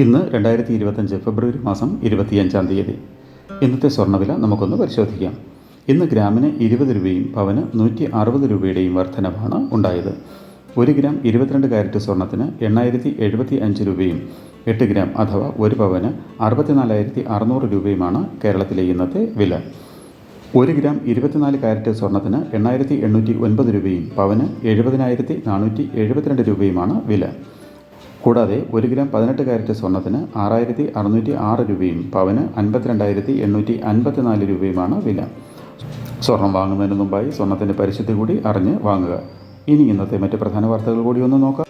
ഇന്ന് 2025 ഫെബ്രുവരി മാസം 25 തീയതി. ഇന്നത്തെ സ്വർണ്ണവില നമുക്കൊന്ന് പരിശോധിക്കാം. ഇന്ന് ഗ്രാമിന് 20 രൂപയും പവന് 160 രൂപയുടെയും വർധനവാണ് ഉണ്ടായത്. 1 ഗ്രാം 22 കാരറ്റ് സ്വർണ്ണത്തിന് 8075 രൂപയും 8 ഗ്രാം അഥവാ 1 പവന് 64,600 രൂപയുമാണ് കേരളത്തിലെ ഇന്നത്തെ വില. 1 ഗ്രാം 24 കാരറ്റ് സ്വർണ്ണത്തിന് 8809 രൂപയും പവന് 70,472 രൂപയുമാണ് വില. കൂടാതെ 1 ഗ്രാം 18 കാരറ്റ് സ്വർണ്ണത്തിന് 6606 രൂപയും പവന് 52,854 രൂപയുമാണ് വില. സ്വർണം വാങ്ങുന്നതിന് മുമ്പായി സ്വർണ്ണത്തിൻ്റെ പരിശുദ്ധി കൂടി അറിഞ്ഞ് വാങ്ങുക. ഇനി ഇന്നത്തെ മറ്റ് പ്രധാന വാർത്തകൾ കൂടി ഒന്ന് നോക്കാം.